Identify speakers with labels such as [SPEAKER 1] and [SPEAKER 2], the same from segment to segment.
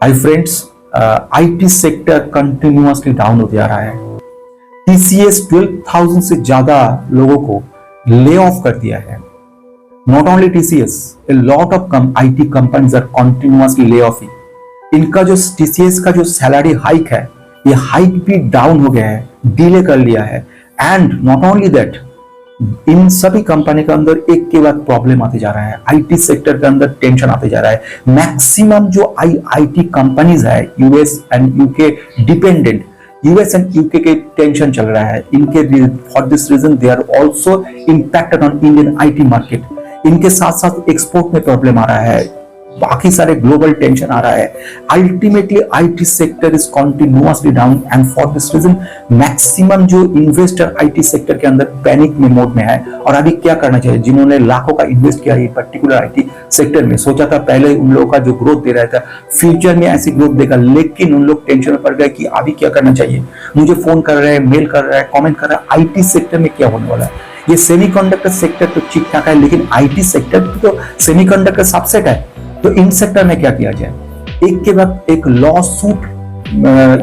[SPEAKER 1] Hi friends, IT sector continuously down होते जा रहा है। टीसीएस 12,000 से ज्यादा लोगों को ले ऑफ कर दिया है। Not only TCS, a lot of IT companies are continuously lay offing. इनका जो टीसीएस का जो सैलरी हाइक है, ये हाइक भी डाउन हो गया है, डिले कर लिया है। एंड नॉट ओनली दैट, इन सभी कंपनी के अंदर एक के बाद प्रॉब्लम आते जा रहा है। आईटी सेक्टर के अंदर टेंशन आते जा रहा है। मैक्सिमम जो आईटी कंपनीज है US and UK dependent, US and UK के टेंशन चल रहा है। इनके for this reason they are also impacted on Indian IT market. इनके साथ साथ एक्सपोर्ट में प्रॉब्लम आ रहा है, बाकी सारे ग्लोबल टेंशन आ रहा है। Ultimately IT sector is continuously down and for this reason maximum जो इन्वेस्टर आईटी सेक्टर के अंदर पैनिक में मोड में है। और अभी क्या करना चाहिए? जिन्होंने लाखों का इन्वेस्ट किया ये पर्टिकुलर आईटी सेक्टर में, सोचा था पहले उन लोगों का जो ग्रोथ दे रहा था फ्यूचर में ऐसी ग्रोथ देगा, लेकिन उन लोग टेंशन में पड़ गए कि अभी क्या करना चाहिए। मुझे फोन कर रहे हैं, मेल कर रहा है, कॉमेंट कर रहा है, आईटी सेक्टर में क्या होने वाला है। ये सेमीकंडक्टर सेक्टर तो ठीक ठाक है, लेकिन आईटी सेक्टर तो सेमीकंडक्टर सबसेट है। तो इन सेक्टर में क्या किया जाए? एक के बाद एक लॉ सूट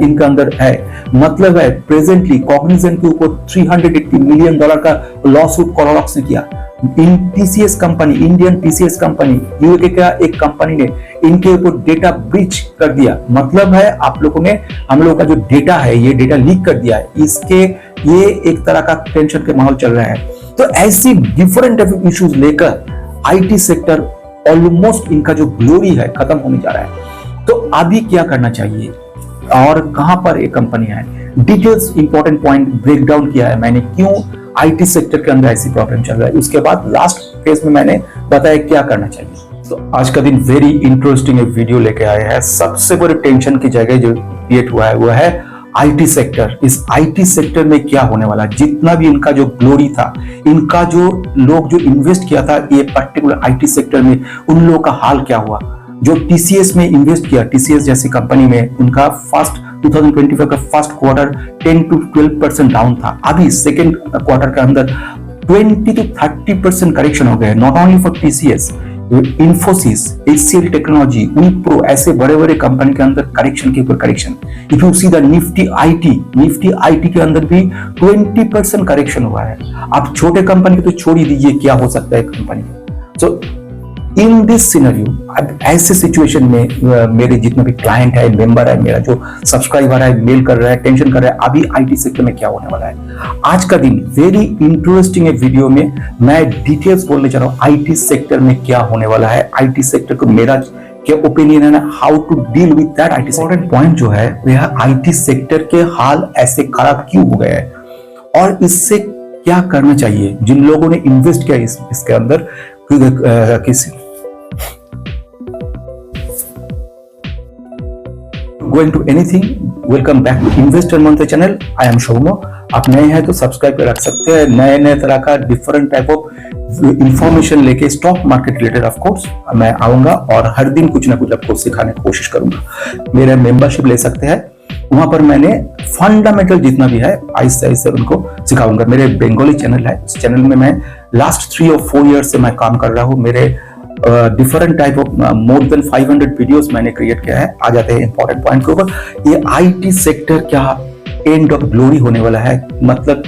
[SPEAKER 1] इनके अंदर है। मतलब है प्रेजेंटली कॉग्निजेंट के ऊपर $380 मिलियन का लॉ सूट कोरोलॉक्स ने किया। इन TCS company, Indian TCS company, UK का एक कंपनी ने इनके ऊपर डेटा ब्रीच कर दिया। मतलब है आप लोगों ने, हम लोगों का जो डेटा है ये डेटा लीक कर दिया है। इसके ये एक तरह का टेंशन के माहौल चल रहा है। तो ऐसी डिफरेंट इश्यूज लेकर आईटी सेक्टर ऑलमोस्ट इनका जो ग्लोरी है खत्म होने जा रहा है। तो अभी क्या करना चाहिए और कहां पर एक कंपनी है, details important point break down किया है मैंने, क्यों आईटी सेक्टर के अंदर ऐसी प्रॉब्लम चल रहा है। उसके बाद लास्ट फेज में मैंने बताया क्या करना चाहिए। तो आज का दिन वेरी इंटरेस्टिंग एक वीडियो लेके आए हैं। सबसे बड़ी टेंशन की जगह जो क्रिएट हुआ है वो है आईटी सेक्टर। इस आईटी सेक्टर में क्या होने वाला, जितना भी इनका जो ग्लोरी था, इनका जो लोग जो इन्वेस्ट किया था ये पर्टिकुलर आईटी सेक्टर में, उन लोगों का हाल क्या हुआ। जो टीसीएस में इन्वेस्ट किया, टीसीएस जैसी कंपनी में, उनका फर्स्ट 2025 का फर्स्ट क्वार्टर 10 to 12% डाउन था। अभी सेकेंड क्वार्टर के अंदर 20 to 30% करेक्शन हो गया। Not only for TCS, Infosys, HCL technology, Wipro, ऐसे बड़े बड़े कंपनी के अंदर करेक्शन के ऊपर correction. If you see the Nifty IT के अंदर भी 20% करेक्शन हुआ है। आप छोटे कंपनी को तो छोड़ ही दीजिए, क्या हो सकता है company. So in this scenario, अब ऐसे सिचुएशन में मेरे जितने भी क्लाइंट है, मेंबर है, मेरा जो सब्सक्राइबर है, मेल कर रहा है, टेंशन कर रहा है अभी आईटी सेक्टर में क्या होने वाला है। आज का दिन वेरी इंटरेस्टिंग है। वीडियो में मैं डिटेल्स बोलने जा रहा हूँ आईटी सेक्टर में क्या होने वाला है, आईटी सेक्टर को मेरा क्या ओपिनियन है ना, how to deal with that IT sector. Point जो है वह आईटी सेक्टर के हाल ऐसे खराब क्यों हो गए हैं और इससे क्या करना चाहिए जिन लोगों ने इन्वेस्ट किया इसके अंदर। Going to anything, welcome back to Investor Monthly channel. I am Shaumo. आप नए हैं तो सब्सक्राइब कर रख सकते हैं। नए नए तरह का डिफरेंट टाइप ऑफ इंफॉर्मेशन लेके stock market related of course मैं आऊंगा और हर दिन कुछ ना कुछ आपको सिखाने की कोशिश करूंगा। मेरा मेंबरशिप ले सकते हैं, वहां पर मैंने फंडामेंटल जितना भी है आहिस्ते आहिस्ते उनको सिखाऊंगा। मेरे बंगाली चैनल है, इस चैनल में मैं लास्ट 3 or 4 years से मैं काम कर रहा हूँ। मेरे different type of more than 500 videos मैंने क्रिएट किया है। आ जाते हैं इंपॉर्टेंट पॉइंट के ऊपर। ये आईटी सेक्टर क्या एंड ऑफ ग्लोरी होने वाला है, मतलब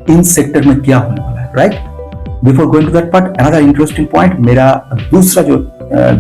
[SPEAKER 1] इन सेक्टर में क्या होने वाला है, right. Before going to that part, another interesting point, मेरा दूसरा जो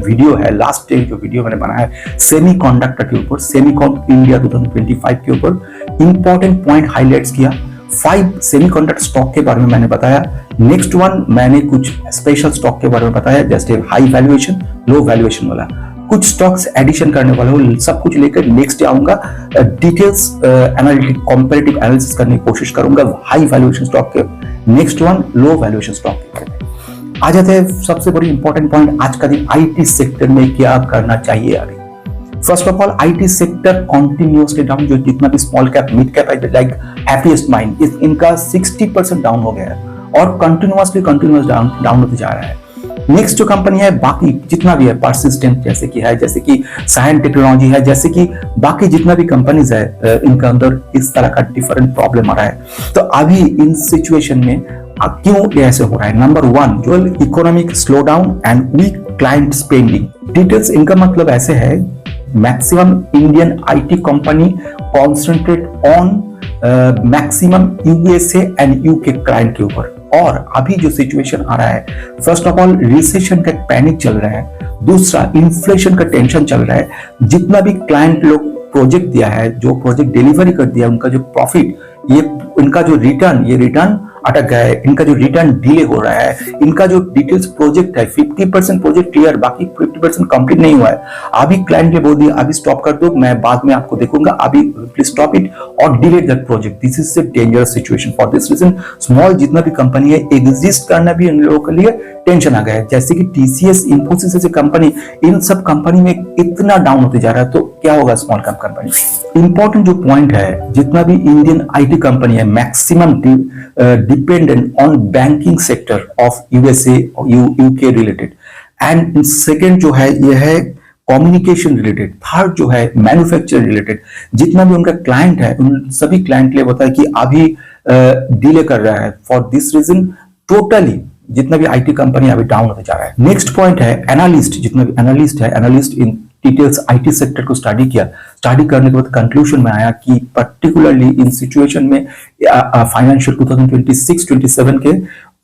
[SPEAKER 1] वीडियो है, लास्ट डे जो वीडियो मैंने बनाया है सेमीकंडक्टर के ऊपर, सेमीकॉन इंडिया 2025 के ऊपर इंपॉर्टेंट पॉइंट हाईलाइट्स किया। 5 सेमीकंडक्टर स्टॉक के बारे में मैंने बताया। नेक्स्ट वन मैंने कुछ स्पेशल स्टॉक के बारे में बताया, जैसे हाई वैल्यूएशन, लो वैल्यूएशन वाला। कुछ स्टॉक्स एडिशन करने वाला हूँ, सब कुछ लेकर नेक्स्ट डे आऊंगा। डिटेल्स एनालिटिक कंपैरेटिव एनालिसिस करने की कोशिश करूंगा हाई वैल्यूएशन स्टॉक के, नेक्स्ट वन लो वैल्यूएशन स्टॉक के। आ जाते हैं सबसे बड़ी इंपॉर्टेंट पॉइंट आज का दिन, आईटी सेक्टर में क्या करना चाहिए अभी। First of all, IT sector continuously down. जो जितना भी स्मॉल कैप, मिड कैप है, लाइक हैप्पीएस्ट माइंड, इनका 60% डाउन हो गया है और कंटिन्यूअस डाउन होते जा रहा है। नेक्स्ट जो कंपनी है, बाकी जितना भी है, परसिस्टेंट जैसे कि है, जैसे कि साइंस टेक्नोलॉजी है, जैसे कि बाकी जितना भी कंपनीज है, इनके अंदर इस तरह का डिफरेंट प्रॉब्लम आ रहा है। तो अभी इन सिचुएशन में क्यों ऐसे हो रहा है? नंबर 1, जो economic slowdown and weak client spending. Details इनका मतलब ऐसे है, maximum Indian IT company concentrate on maximum USA and UK client के ऊपर। और अभी जो सिचुएशन आ रहा है, फर्स्ट ऑफ ऑल रिसेशन का पैनिक चल रहा है, दूसरा इन्फ्लेशन का टेंशन चल रहा है। जितना भी क्लाइंट लोग प्रोजेक्ट दिया है, जो प्रोजेक्ट डिलीवरी कर दिया, उनका जो प्रॉफिट, ये इनका जो रिटर्न अटक गया है, इनका जो रिटर्न डिले हो रहा है, इनका जो डिटेल्स प्रोजेक्ट है 50% प्रोजेक्ट क्लियर, बाकी 50% कंप्लीट नहीं हुआ है। अभी क्लाइंट ने बोल दिया अभी स्टॉप कर दो, मैं बाद में आपको देखूंगा, अभी प्लीज स्टॉप इट और delete that project. This is a dangerous situation. For this reason small जितना भी कंपनी है, एग्जिस्ट करना भी इन लोगों के लिए टेंशन आ गया है। जैसे कि टीसीएस, इंफोसिस जैसे कंपनी, इन सब कंपनी में इतना डाउन होते जा रहा है, तो क्या होगा स्मॉल कैप कंपनी। इंपॉर्टेंट जो पॉइंट है, जितना भी इंडियन आईटी कंपनी है, maximum dependent on banking sector of USA, UK related. And second जो है ये है कम्युनिकेशन रिलेटेड। थर्ड जो है मैन्युफैक्चर रिलेटेड। जितना भी उनका क्लाइंट है, उन सभी क्लाइंट के लिए होता है कि अभी डिले कर रहा है। फॉर दिस रीजन टोटली जितना भी आईटी कंपनी अभी डाउन होते जा रहा है। नेक्स्ट पॉइंट है एनालिस्ट। जितना भी एनालिस्ट है, analyst in details IT sector को स्टडी किया। स्टडी करने के बाद कंक्लूजन में आया कि पर्टिकुलरली इन सिचुएशन में फाइनेंशियल 2026-27 के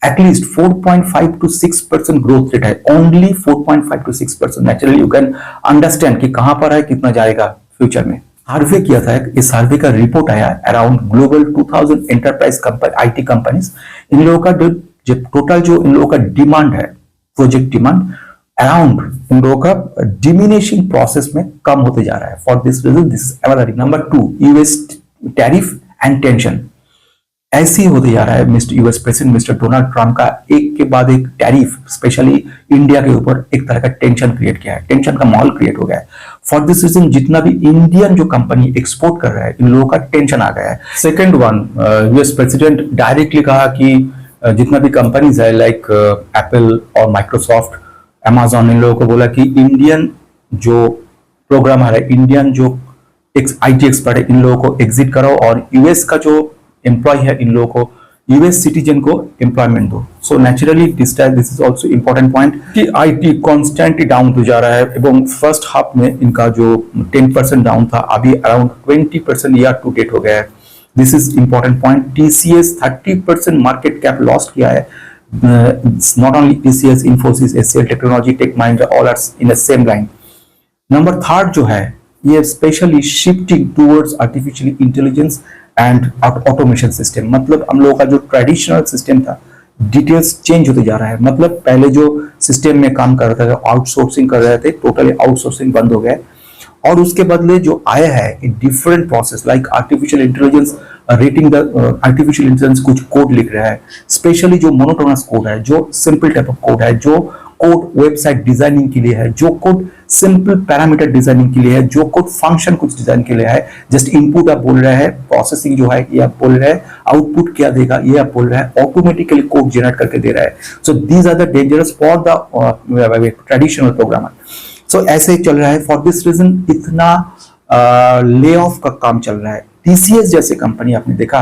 [SPEAKER 1] एटलीस्ट 4.5 to 6% ग्रोथ रेट है। Only 4.5 to 6%। Naturally you can understand कि कहां पर है, कितना जाएगा फ्यूचर में। सर्वे किया था, इस सर्वे का रिपोर्ट आया around global 2000 enterprise IT companies. इन लोगों का टोटल जो इन लोगों का डिमांड है, प्रोजेक्ट डिमांड अराउंड इन लोगों का डिमिनिशिंग प्रोसेस में कम होते जा रहा है। For this reason this is another. Number 2, US tariff and tension. ऐसे ही होते जा रहा है। Mister US president mister Donald Trump का एक के बाद एक टैरिफ स्पेशली इंडिया के ऊपर एक तरह का टेंशन क्रिएट किया है, टेंशन का माहौल क्रिएट हो गया है। फॉर दिस रीजन जितना भी इंडियन जो कंपनी एक्सपोर्ट कर रहा है, इन लोगों का टेंशन आ गया है। Second one, US president directly कहा कि जितना भी कंपनीज है लाइक एप्पल और माइक्रोसॉफ्ट, अमेजॉन, इन लोगों को बोला कि इंडियन जो प्रोग्रामर है, इंडियन जो आईटी एक्सपर्ट है, इन लोगों को एग्जिट करो और यूएस का जो एम्प्लॉय है, इन लोगों को यूएस सिटीजन को एम्प्लॉयमेंट दो। So naturally this is also important point कि आईटी कॉन्स्टेंटली डाउन हो जा रहा है। एवं फर्स्ट हाफ में इनका जो 10% डाउन था, अभी अराउंड 20% ईयर टू डेट हो गया है। This is important point. TCS 30% market cap loss किया है। Not only TCS, Infosys, HCL technology, Tech Mahindra, all are in the same line. Number third जो है, ये specially shifting towards artificial intelligence and automation system. मतलब हम लोगों का जो ट्रेडिशनल सिस्टम था, डिटेल्स चेंज होते जा रहा है। मतलब पहले जो सिस्टम में काम कर रहे थे, आउटसोर्सिंग कर रहे थे, टोटली आउटसोर्सिंग बंद हो गया और उसके बदले जो आया है different process like artificial intelligence, rating the artificial intelligence कुछ कोड लिख रहा है, स्पेशली जो मोनोटोनस कोड है, जो सिंपल टाइप ऑफ कोड है, जो कोड वेबसाइट डिजाइनिंग के लिए है, जो कोड सिंपल पैरामीटर डिजाइनिंग के लिए है, जो कोड फंक्शन कुछ डिजाइन के लिए है। जस्ट इनपुट आप बोल रहे हैं, प्रोसेसिंग जो है ये आप बोल रहे हैं, आउटपुट क्या देगा ये आप बोल रहे हैं, ऑटोमेटिकली कोड जनरेट करके दे रहा है। So these are the dangerous for the traditional programmer. So ऐसे ही चल रहा है। फॉर दिस रीजन इतना ले ऑफ का काम चल रहा है। टीसीएस जैसे कंपनी आपने देखा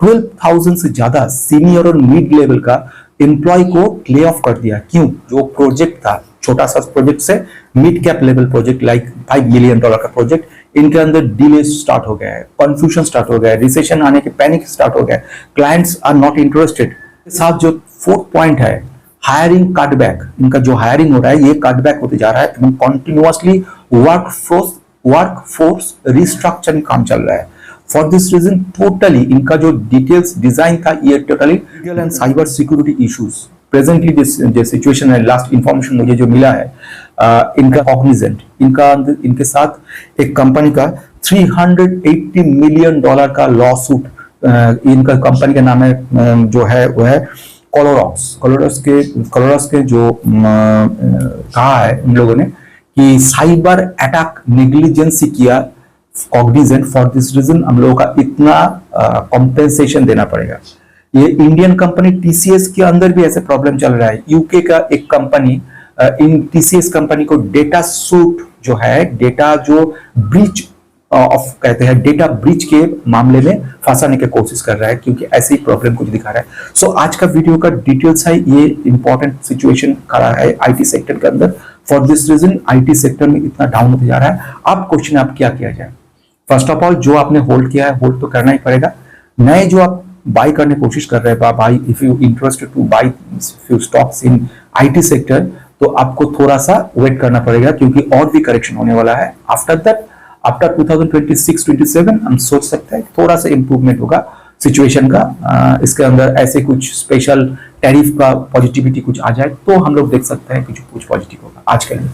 [SPEAKER 1] 12,000 से ज्यादा सीनियर और मिड लेवल का एम्प्लॉय को ले ऑफ कर दिया। क्यों? जो प्रोजेक्ट था, छोटा सा प्रोजेक्ट से mid cap level project like $5 million का प्रोजेक्ट, इनके अंदर डिले स्टार्ट हो गया है, कंफ्यूजन स्टार्ट हो गया है, रिसेशन आने के पैनिक स्टार्ट हो गया है, क्लाइंट्स आर नॉट इंटरेस्टेड। साथ जो फोर्थ पॉइंट है हायरिंग कटबैक, इनका जो हायरिंग हो रहा है ये कटबैक होते जा रहा है एंड कंटिन्यूअसली वर्कफोर्स रिस्ट्रक्चरिंग काम चल रहा है। फॉर दिस रीजन टोटली इनका जो डिटेल्स डिजाइन था ये totally legal and cyber security issues presently जो सिचुएशन है, लास्ट इंफॉर्मेशन मुझे जो मिला है इनका कॉग्निजेंट, इनके साथ एक कंपनी का $380 मिलियन का लॉसूट, इनका कंपनी का नाम है जो है वो है कोलोरस के जो कहा है इन लोगों ने कि साइबर अटैक नेग्लिजेंसी किया कॉग्निजेंट। फॉर दिस रीजन हम लोगों का इतना कॉम्पेंसेशन देना पड़ेगा। ये इंडियन कंपनी टीसीएस के अंदर भी ऐसे प्रॉब्लम चल रहा है। यूके का एक कंपनी इन टीसीएस कंपनी को डेटा सूट जो है, डेटा जो ब्रीच ऑफ कहते हैं, डेटा ब्रीच के मामले में फंसाने की कोशिश कर रहा है, क्योंकि ऐसे ही प्रॉब्लम कुछ दिखा रहा है। सो आज का वीडियो का डिटेल्स है, ये इंपॉर्टेंट सिचुएशन खड़ा है आईटी सेक्टर के अंदर। For this reason IT sector में इतना डाउन होते जा रहा है। अब क्वेश्चन आप क्या किया जाए? फर्स्ट ऑफ ऑल, जो आपने होल्ड किया है होल्ड तो करना ही पड़ेगा। नए जो आप बाय करने की कोशिश कर रहे हैं, buy if you interested to buy few stocks in IT sector, तो आपको थोड़ा सा वेट करना पड़ेगा, क्योंकि और भी करेक्शन होने वाला है। आफ्टर दैट, आफ्टर 2026-27 हम सोच सकते हैं थोड़ा सा इंप्रूवमेंट होगा सिचुएशन का। इसके अंदर ऐसे कुछ स्पेशल टैरिफ का पॉजिटिविटी कुछ आ जाए तो हम लोग देख सकते हैं कि कुछ पॉजिटिव होगा। आज के लिए